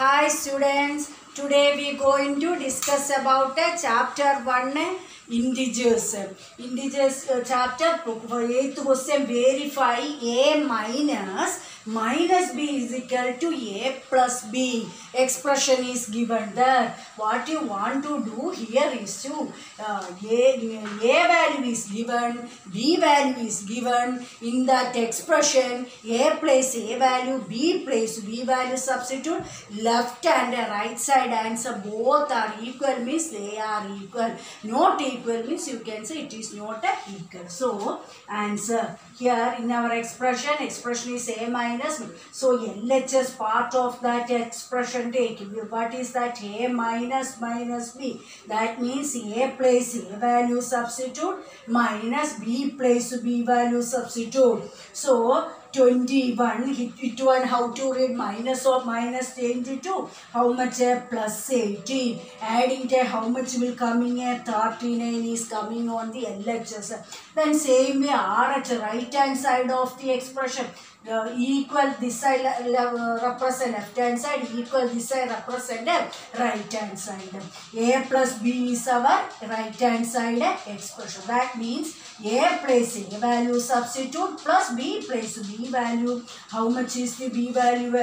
Hi students, today we going to discuss about chapter 1 integers. Integers chapter 8th question, verify a minus b is equal to a plus b. Expression is given there. What you want to do here is to a value is given, b value is given. In that expression, a place a value, b place b value, substitute left and right side answer both are equal means they are equal. Not equal means you can say it is not equal. So answer here in our expression is a minus. So LHS part of that expression take. What is that? A minus b. That means a place a value substitute minus b place b value substitute. So 21, it one how to read minus of minus change to how much? Plus 18. Adding to how much will coming? 39 is coming on the LHS. Then same way RH, right hand side of the expression. Equal this side represent left hand side, equal this side represent right hand side. A plus b is our right hand side expression. That means a place a value substitute plus b place b value. How much is the b value?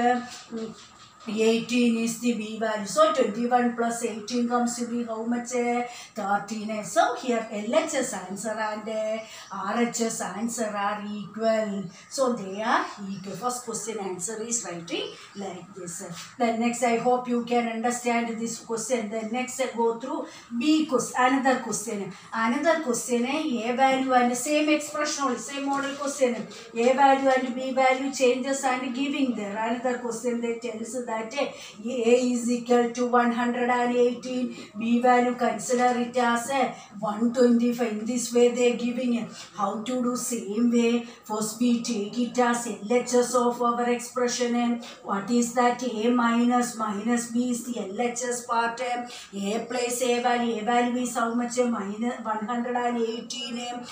18 is the b value. So 21 plus 18 comes to be how much? 13. So here LHS answer and RHS answer are equal. So they are equal. First question answer is writing like this. Then next I hope you can understand this question. Then next go through B question. Another question. Another question A value and same expression only. Same model question. A value and B value changes and giving there. Another question they tells that A is equal to 118, B value consider it as 125. In this way they are giving it. How to do? Same way. First we take it as LHS of our expression. What is that? A minus B is the LHS part. A place A value is how much? Minus 118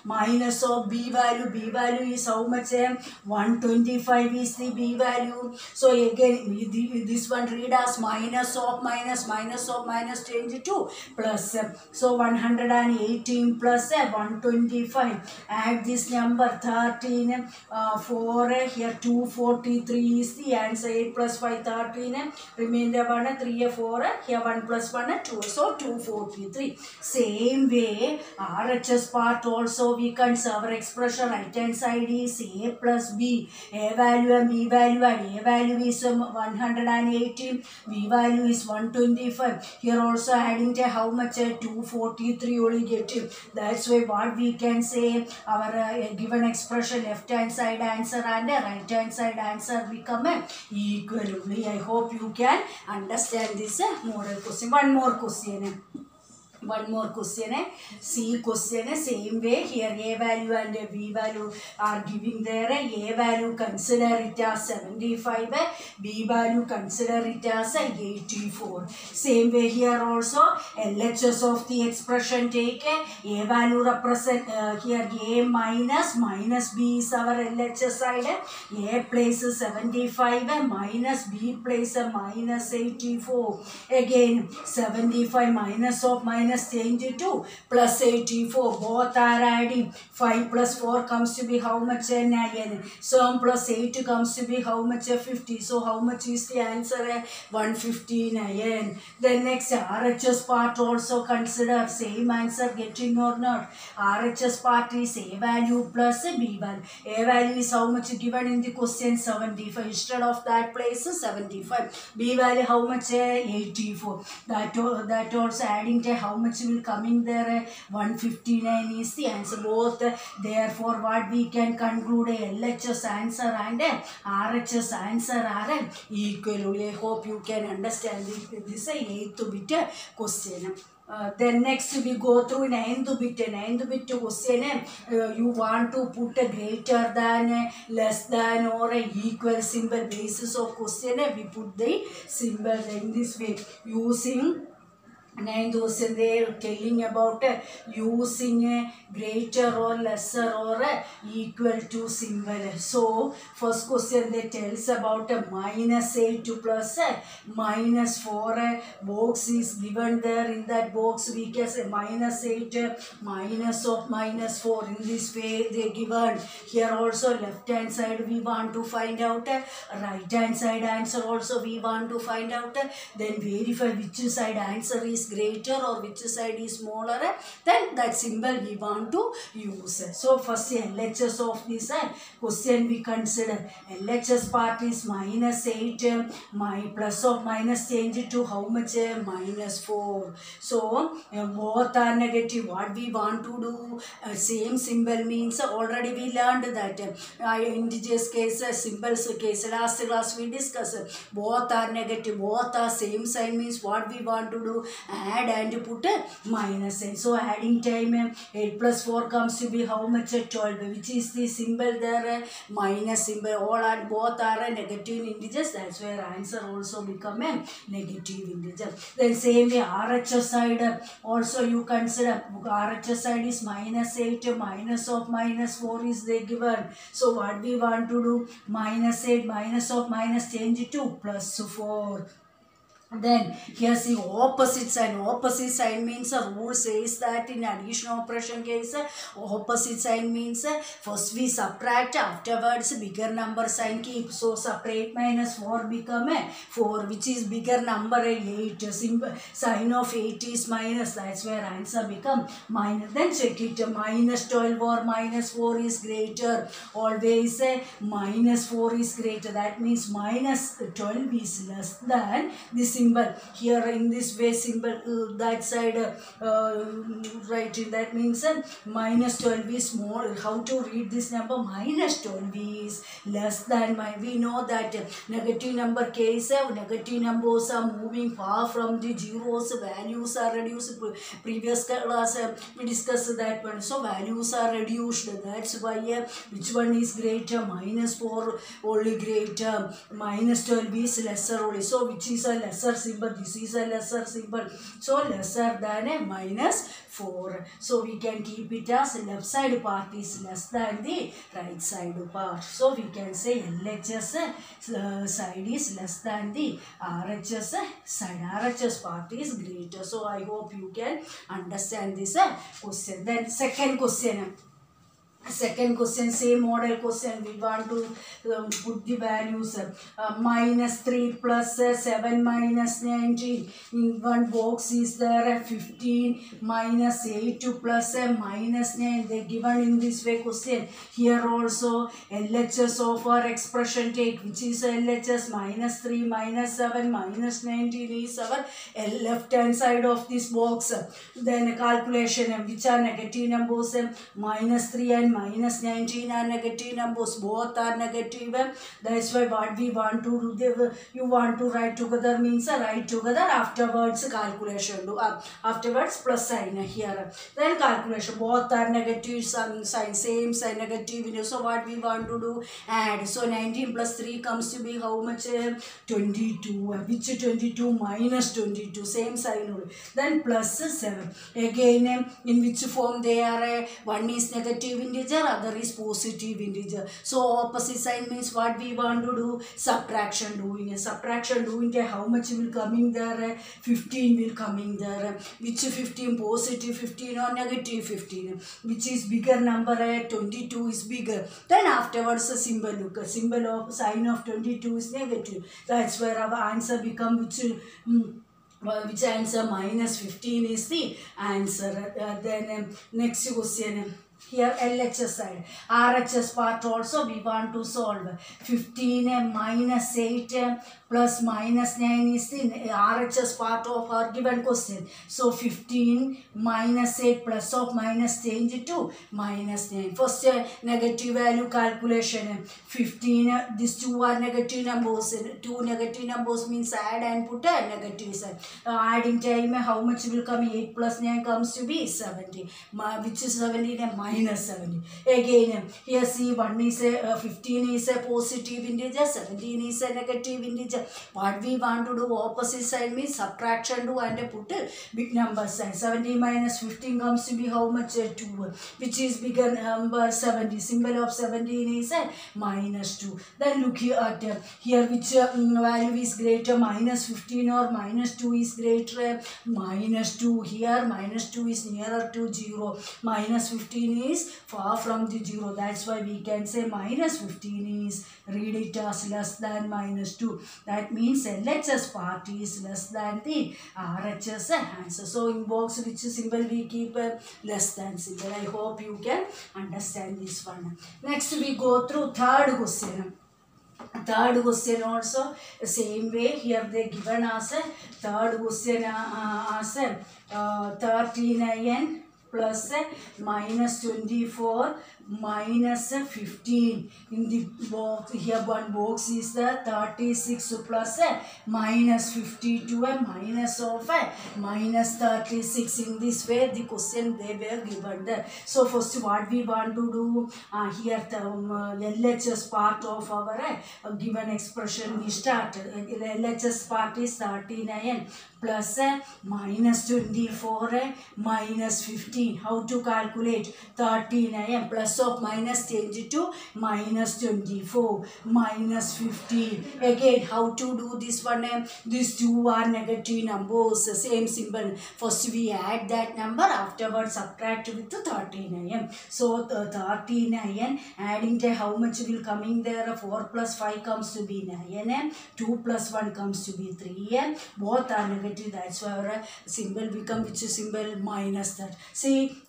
minus of B value is how much? 125 is the B value. So again this one read as minus of minus change to plus. So 118 plus 125. Add this number 13 4 here 243 is the answer. 8 plus 5 13. Remainder 1 3 4 here 1 plus 1 2. So 243. Same way RHS part also we can our expression right hand side is A plus B. A value and B value, and A value is 118, B value is 125. Here also adding to how much? 243 only get it. That's why what we can say our given expression left hand side answer and right hand side answer become equal only. I hope you can understand this model question. One more question. C question, same way here A value and B value are giving there. A value consider it as 75, B value consider it as 84. Same way here also LHS of the expression take. A value represent here A minus B is our LHS side. A place 75 minus B place minus 84. Again 75 minus of minus change to plus 84. Both are adding. 5 plus 4 comes to be how much? 9. So plus 8 comes to be how much? 50. So how much is the answer? 159. Then next RHS part also consider. Same answer getting or not? RHS part is A value plus B value. A value is how much given in the question? 75. Instead of that place 75. B value how much? 84. That also adding to how much will coming there? 159 is the answer. Both therefore what we can conclude LHS answer and RHS answer are equal. I hope you can understand this 8th bit question. Then next we go through 9th bit. 9th bit question, you want to put a greater than, less than or a equal symbol. Basis of question we put the symbol in this way using Ninth question they are telling about using a greater or lesser or equal to symbol. So first question they tells about -8 to plus -4 box is given there. In that box we can say -8 minus of -4. In this way they given. Here also left hand side we want to find out, right hand side answer also we want to find out. Then verify which side answer is greater or which side is smaller, then that symbol we want to use. So first LHS of this question we consider. LHS part is -8, my plus or minus change to how much? -4. So both are negative. What we want to do? Same symbol means already we learned that integers case, symbols case, last class we discussed. Both are negative, both are same sign means what we want to do? Add and put a minus sign. So adding time 8 plus 4 comes to be how much? 12. Which is the symbol there? Minus symbol. All are both are negative integers. That's where answer also become a negative integer. Then same way RHS side also you consider. RHS side is -8 minus of -4 is they given. So what we want to do? -8 minus of minus change to +4. Then here's the opposite sign. Opposite sign means a rule says that in addition operation case, opposite sign means first we subtract, afterwards bigger number sign keep. So separate -4 become a 4, which is bigger number 8. Simple sign of 8 is minus. That's where answer become minus. Then check it. -12 or -4 is greater. Always -4 is greater. That means -12 is less than this symbol. Here in this way symbol that side writing, that means -12 is small. How to read this number? -12 is less than we know that negative number case, negative numbers are moving far from the zeros, values are reduced. Previous class we discussed that one. So values are reduced. That's why which one is greater? -4 only greater, -12 is lesser only. So which is a lesser symbol? This is a lesser symbol. So lesser than a -4. So we can keep it as left side part is less than the right side part. So we can say LHS side is less than the RHS side. RHS part is greater. So I hope you can understand this question. Then second question. Second question, same model question. We want to put the values. -3 plus 7 minus 19. In one box is there 15 minus 8 plus -9. They given in this way question. Here also LHS of our expression take, which is LHS -3 minus 7 minus 19 is our left hand side of this box. Then calculation, which are negative numbers, -3 and -19 are negative numbers. Both are negative. That's why what we want to do, you want to write together means write together, afterwards calculation do. Afterwards plus sign here. Then calculation. Both are negative sign, same sign negative. So what we want to do? Add. So 19 plus 3 comes to be how much? 22. Which 22? -22. Same sign. Then plus 7. Again in which form they are? One is negative integer, other is positive integer. So opposite sign means what we want to do? Subtraction doing. Subtraction doing, how much will coming there? 15 will coming there. Which 15? Positive 15 or negative 15? Which is bigger number? 22 is bigger. Then afterwards a symbol look. A symbol of sign of 22 is negative. That's where our answer become which answer? -15 is the answer. Then next question. Here LHS side. RHS part also we want to solve. 15 minus 8 plus minus 9 is the RHS part of our given question. So 15 minus 8 plus of minus change to -9. First negative value calculation. 15, these two are negative numbers. Two negative numbers means add and put a negative sign. Adding time, how much will come? 8 plus 9 comes to be 70. Which is 70? minus 70. Again, here see 1 is a 15 is a positive integer, 17 is a negative integer. What we want to do opposite side means subtraction do and put big number sign. 17 minus 15 comes to be how much? 2, which is bigger number 70. Symbol of 17 is a minus 2. Then look here at here which value is greater, minus 15 or minus 2 is greater, minus 2. Here minus 2 is nearer to 0, minus 15 is far from the 0. That's why we can say minus 15 is, read it as less than minus 2. That means LHS part is less than the RHS answer. So in box which symbol we keep less than symbol. I hope you can understand this one. Next we go through third question. Third question also same way. Here they given us a third question as 39 plus minus 24 minus 15. In the box here one box is the 36 plus minus 52 minus of minus 36. In this way the question they were given there. So first what we want to do here the LHS part of our given expression we start. LHS part is 39 plus minus 24 minus 15. How to calculate? 39 plus of minus change to minus 24 minus 15. Again how to do this one? These two are negative numbers, same symbol. First we add that number, afterwards subtract with 39. So 39 adding to how much will coming there? 4 plus 5 comes to be 9. 2 plus 1 comes to be 3. Both are negative. That's why our symbol become which symbol? Minus that. See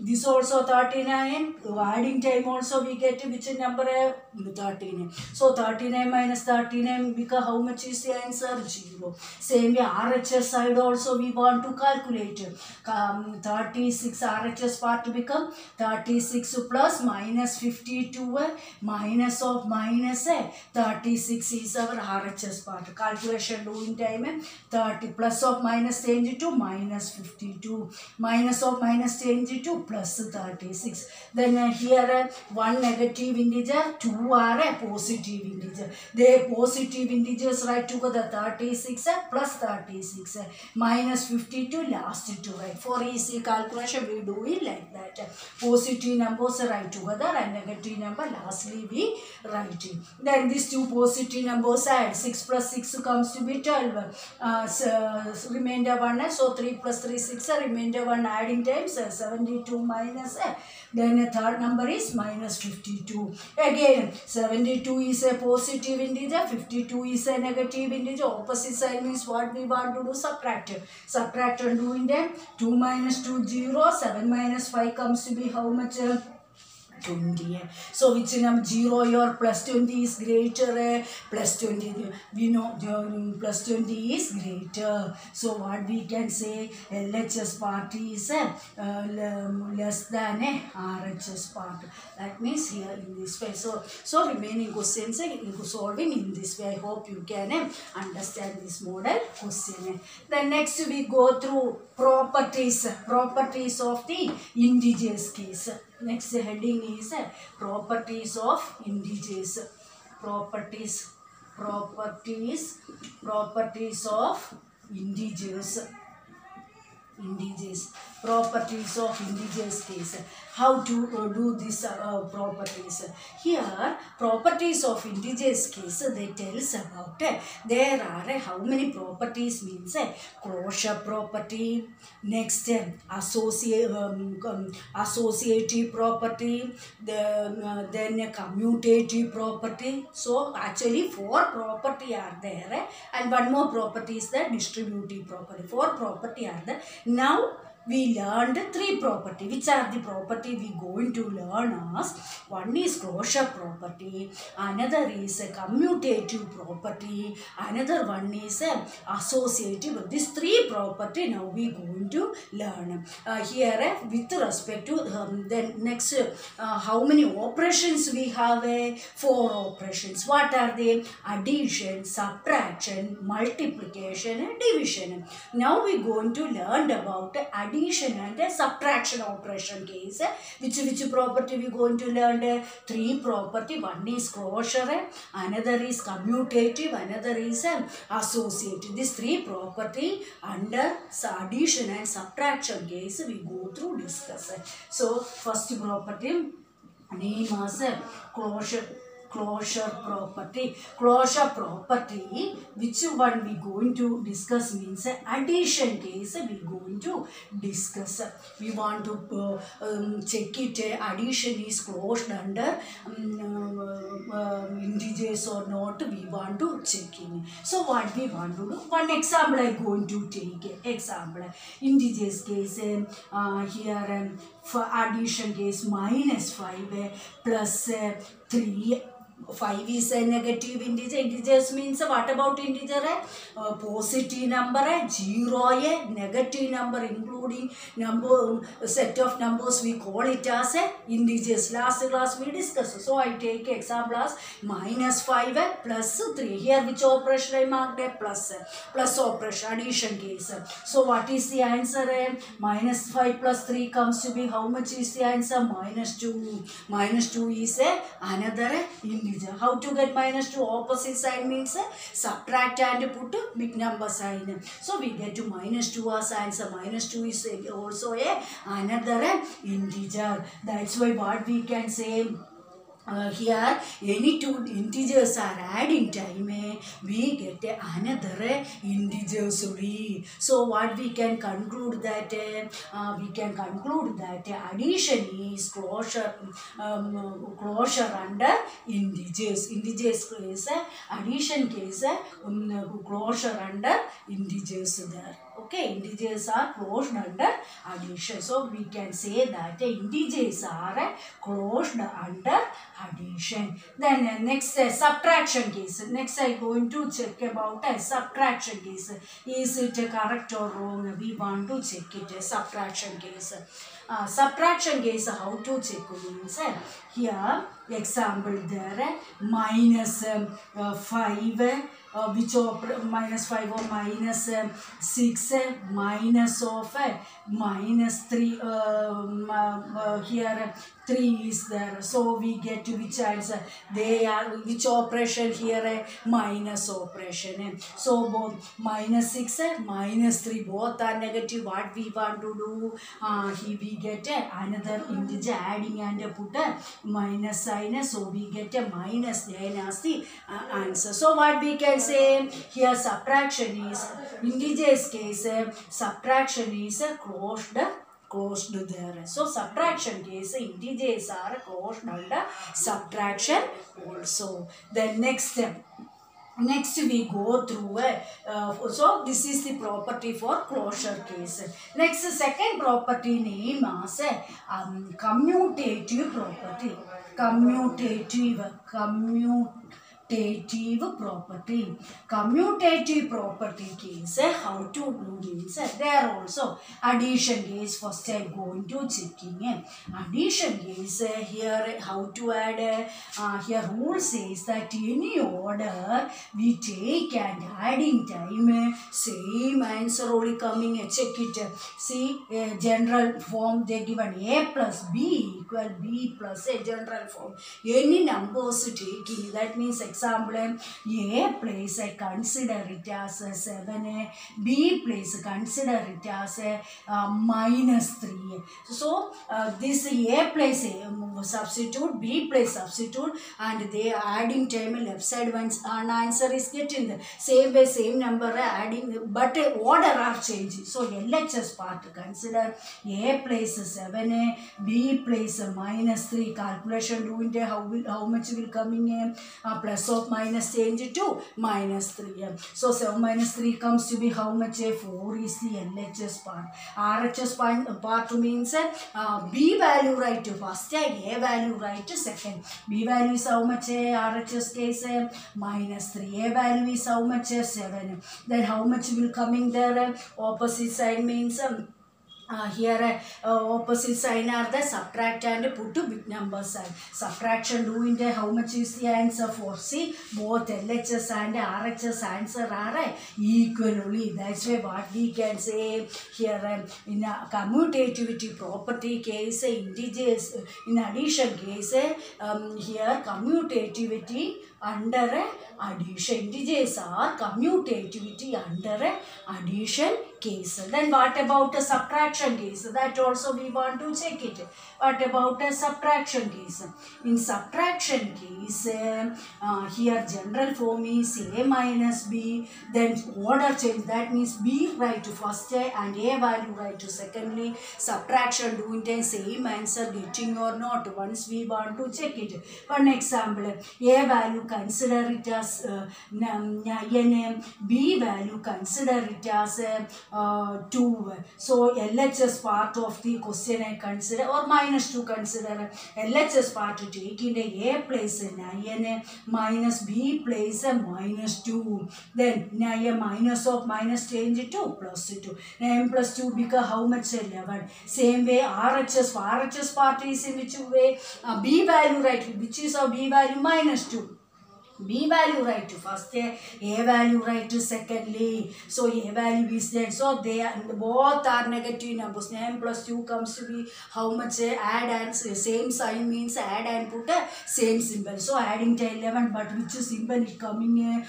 this also 39. Adding time also we get which number? 39. So 39 minus 39 become how much is the answer? 0. Same way RHS side also we want to calculate. 36 RHS part become 36 plus minus 52 minus of minus 36 is our RHS part. Calculation doing time 30 plus of minus change to minus 52 minus of minus change to plus 36. Then here one negative integer, 2 are a positive integer. They positive integers write together 36 plus 36 minus 52 last to write. For easy calculation we do it like that. Positive numbers write together and negative number lastly we write it. Then these two positive numbers add. 6 plus 6 comes to be 12. Remainder 1. So 3 plus 3 6. Remainder 1 adding times 72 minus. Then third number is minus 52. Again 72 is a positive integer, 52 is a negative integer. Opposite side means what we want to do? Subtract. Subtract and doing them. 2 minus 2 0. 7 minus 5 comes to be how much? 20. So which number? 0 your plus 20 is greater. Plus 20 we know plus 20 is greater. So what we can say? LHS part is less than RHS part. That means here in this way. So remaining questions solving in this way. I hope you can understand this model question. Then next we go through properties of the integers case. Next heading is properties of integers. Properties of integers. Properties of integers case. How to do this properties? Here properties of integers case they tells about there are how many properties means closure property, next associative property, then commutative property. So actually 4 property are there and one more property is the distributive property. 4 property are there. Now we learned 3 property. Which are the property we going to learn as? One is closure property, another is a commutative property, another one is a associative. These 3 property now we going to learn. Here with respect to then next how many operations we have? 4 operations. What are they? Addition, subtraction, multiplication and division. Now we going to learn about addition addition and subtraction operation case. Which property we going to learn? Three property. One is closure, another is commutative, another is associative. These three property under addition and subtraction case we go through discuss. So first property name as closure property. Closure property, which one we going to discuss means addition case we going to discuss. We want to check it, addition is closed under integers or not, we want to check in. So what we want to do, one example I going to take. Example, integers case, here for addition case -5 plus 3. 5 is a negative integer. Integers means what about integer? Positive number, 0 a negative number, including number set of numbers we call it as integers. Last class we discussed. So I take example as -5 plus 3. Here which operation I marked? Plus operation, addition case. So what is the answer? -5 plus 3 comes to be, how much is the answer? -2. -2 is another integer. How to get -2? Opposite sign means subtract and put big number sign. So we get to -2 as answer. -2 is also another integer. That's why what we can say, here any two integers are adding time, we get another integer only. So what we can conclude that addition is closure under integers. Integers case, addition case, closure under integers there. Okay, integers are closed under addition. So we can say that integers are closed under addition. Then next subtraction case. Next I going to check about a subtraction case. Is it correct or wrong? We want to check it. Subtraction case. Subtraction case, how to check means here example there -5 which -5 or -6 minus of -3 here 3 is there. So we get to which answer? They are which operation here? Minus operation. So both -6 -3 both are negative. What we want to do? Here we get another integer adding and put a minus sign. So we get a minus then as the answer. So what we can say here, subtraction is integers case, subtraction is closed there. So subtraction case, integers are closed under subtraction also. Then next we go through so this is the property for closure case. Next second property name as commutative property. Commutative property. Commutative property case, how to do means there also addition case. First I am going to checking addition case. Here how to add? Here rule says that any order we take and adding time, same answer only coming. Check it. See, general form they given a plus b equal b plus a, general form. Any numbers taking, that means example a place I consider it as 7, b place consider it as -3. So this a place substitute, b place substitute, and they are adding time left side once an answer is getting the same way, same number adding, but order are changing. So LHS part consider a place 7, b place -3. Calculation doing how much will coming plus of minus change to -3. So 7 minus 3 comes to be how much? 4 is the LHS part. RHS part means b value right first, a value right second. B value is how much? RHS case -3. A value is how much? 7. Then how much will coming there? Opposite side means here opposite sign are the subtract and put to big number side. Subtraction doing the how much is the answer for C? Both LHS and RHS answer are equal only. That's why what we can say here in a commutativity property case, integers in addition case, here commutativity under addition. Integers are commutativity under addition case. Then what about the subtraction case? That also we want to check it. What about a subtraction case? In subtraction case, here general form is A minus B, then order change, that means B write to first and A value write to secondly. Subtraction doing the same answer getting or not, once we want to check it. One example, A value consider it as 9, B value consider it as 2. So LHS part of the question I consider, or -2 consider. LHS part take in A place 9 minus B place -2. Then 9 minus of minus change to +2. 9 plus 2 become how much? 11. Same way RHS part is in which way? B value right, which is of B value -2. B value right to first, A value right to secondly. So A value is there. So they are, both are negative numbers. 9 plus 2 comes to be how much? Add and same sign means add and put a same symbol. So adding to 11, but which symbol is coming?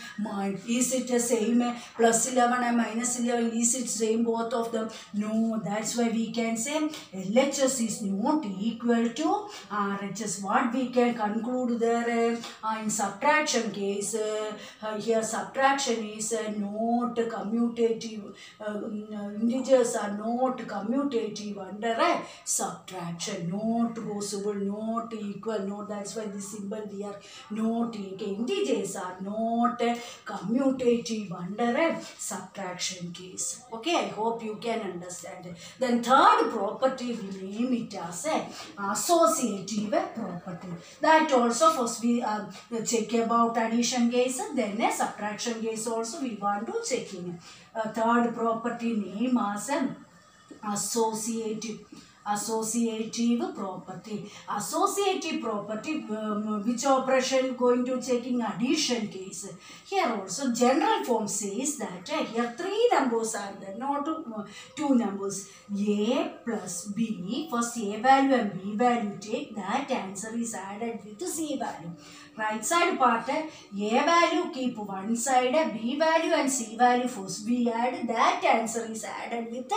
Is it the same? Plus 11 and minus 11, is it same both of them? No, that's why we can say LHS is not equal to RHS. What we can conclude there in subtraction case, here subtraction is not commutative, integers are not commutative under subtraction, not possible, not equal, not, that's why this symbol we are not equal. Integers are not commutative under subtraction case. Okay, I hope you can understand. Then third property we name it as associative property. That also first we check about addition case, then a subtraction case also we want to check in. Third property name as associative property. Associative property, which operation going to check in addition case? Here also general form says that here 3 numbers are there, not 2 numbers. A plus B, first A value and B value take, that answer is added with C value. Right side part, A value keep one side, B value and C value first we add, that answer is added with A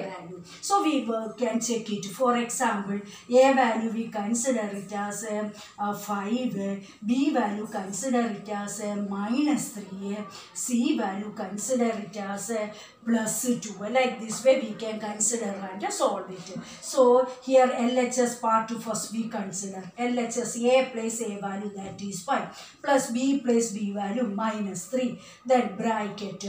value. So we can check it. For example, A value we consider it as 5, B value consider it as -3, C value consider it as +2. Like this way we can consider and solve it. So here LHS part first we consider. LHS A place A value, that is 5, plus B place B value -3. Then bracket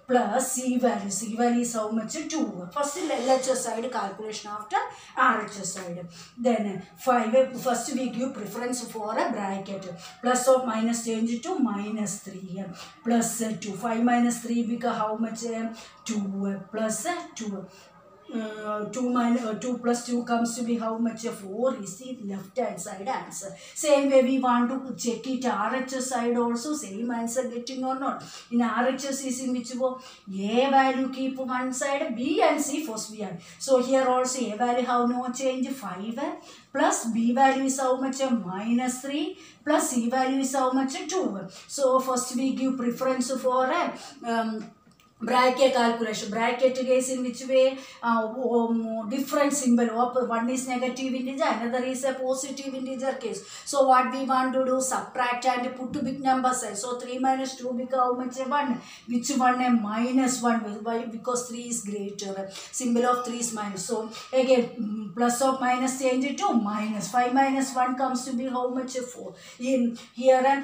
plus C value. C value is how much? 2. First LHS side calculation after RHS side. Then 5, first we give preference for a bracket. Plus of minus change to -3. Plus 2. 5 minus 3 become how much? 2 plus 2. 2 plus 2 comes to be how much? 4 is the left hand side answer. Same way we want to check it RHS side also, same answer getting or not. In RHS is in which A value keep one side, B and C first we add. So here also A value have no change, 5 plus B value is how much? -3 plus C value is how much? 2. So first we give preference for bracket calculation. Bracket case in which way? Different symbol. One is negative integer, another is a positive integer case. So what we want to do? Subtract and put to big number side. So 3 minus 2 become how much? 1. Which one? A -1. Why? Because 3 is greater. Symbol of 3 is minus. So again plus of minus change to minus. 5 minus 1 comes to be how much? 4. In here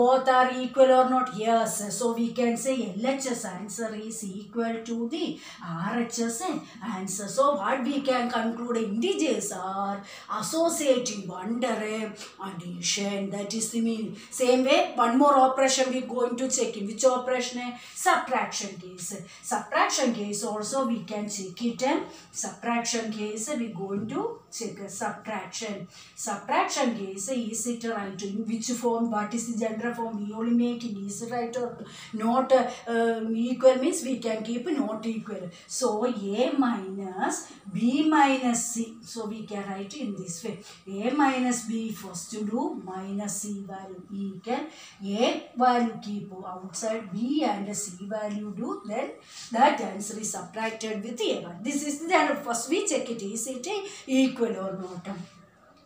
both are equal or not? Yes. So we can say LHS answer answer is equal to the RHS answer. So what we can conclude, integers are associative under addition. That is the meaning. Same way, one more operation we going to check in. Which operation? Subtraction case. Subtraction case also we can check it. Subtraction case we going to check subtraction. Subtraction case, is it right? In which form? What is the general form? We only make it. Is it right or not? Equal means we can keep not equal. So A minus B minus C. So we can write in this way. A minus B first to do, minus C value equal. A value keep outside, B and C value do, then that answer is subtracted with A. This is the general. First we check it, is it equal or not.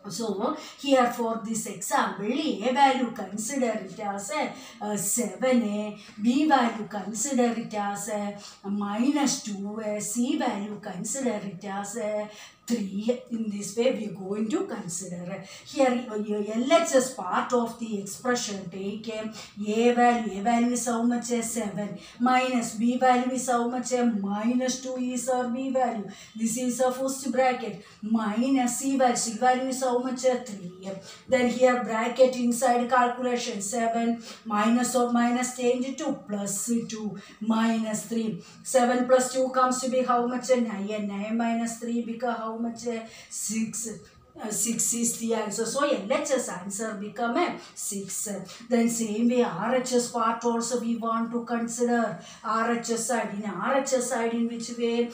So here for this example, A value consider it as a 7, B value consider it as a minus 2, C value consider it as a 3. In this way we are going to consider. Here LHS part of the expression, take A value is how much? 7, minus B value is how much? Minus 2 is our B value. This is a first bracket, minus C value is how much? 3. Then here bracket inside calculation, 7 minus of minus change to plus 2 minus 3. 7 plus 2 comes to be how much? 9. 9 minus 3 become how much? 6. 6 is the answer. So LHS answer become a 6. Then same way RHS part also we want to consider. RHS side. In RHS side, in which way?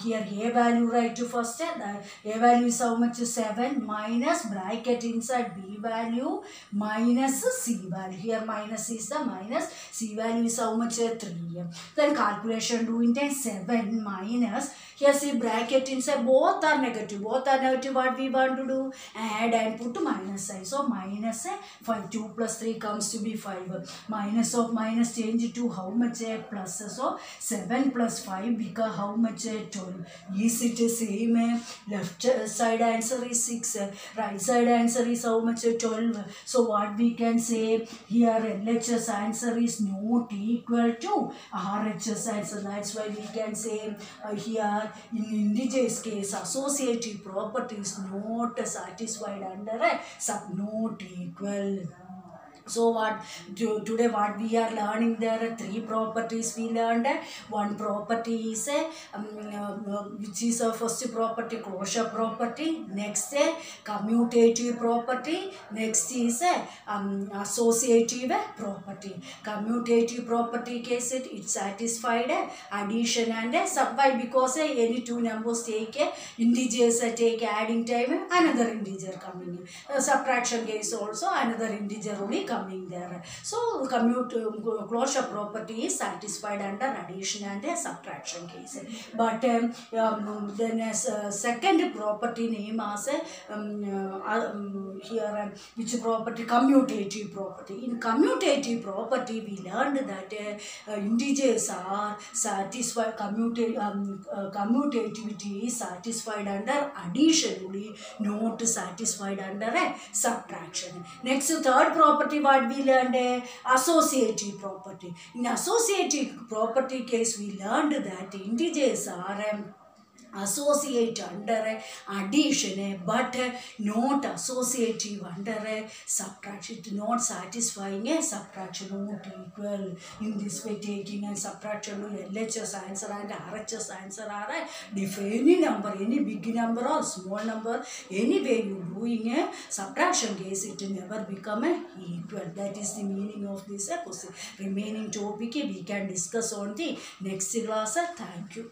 Here A value right to first. A value is how much? 7 minus bracket inside B value minus C value. Here minus is the minus. C value is how much? 3. Then calculation do in 7 minus. Here see bracket inside, both are negative. Both are negative. What we want to do? Add and put minus sign. So minus 5. 2 plus 3 comes to be 5. Minus of minus change to how much? Plus. So 7 plus 5 become how much? 12. Is it same? Left side answer is 6. Right side answer is how much? 12. So what we can say here, LHS answer is not equal to RHS answer. That's why we can say here in integers case, associative property is not satisfied under a not equal. So what today what we are learning, there are 3 properties we learned. One property is which is a first property, closure property. Next commutative property. Next is associative property. Commutative property case it satisfied addition and sub. Why? Because any 2 numbers take integers take adding time, another integer coming in. Subtraction case also another integer only coming there. So closure property is satisfied under addition and subtraction case. But then as second property name as here which property? Commutative property. In commutative property we learned that integers are satisfied, commutativity is satisfied under addition only, not satisfied under subtraction. Next third property what we learned? Associative property. In associative property case we learned that integers are associate under addition but not associative under subtraction. Not satisfying a subtraction, not equal. In this way taking a subtraction LHS answer and RHS answer are different. Any number, any big number or small number, any way you doing a subtraction case it never become a equal. That is the meaning of this question. Remaining topic we can discuss on the next class. Thank you.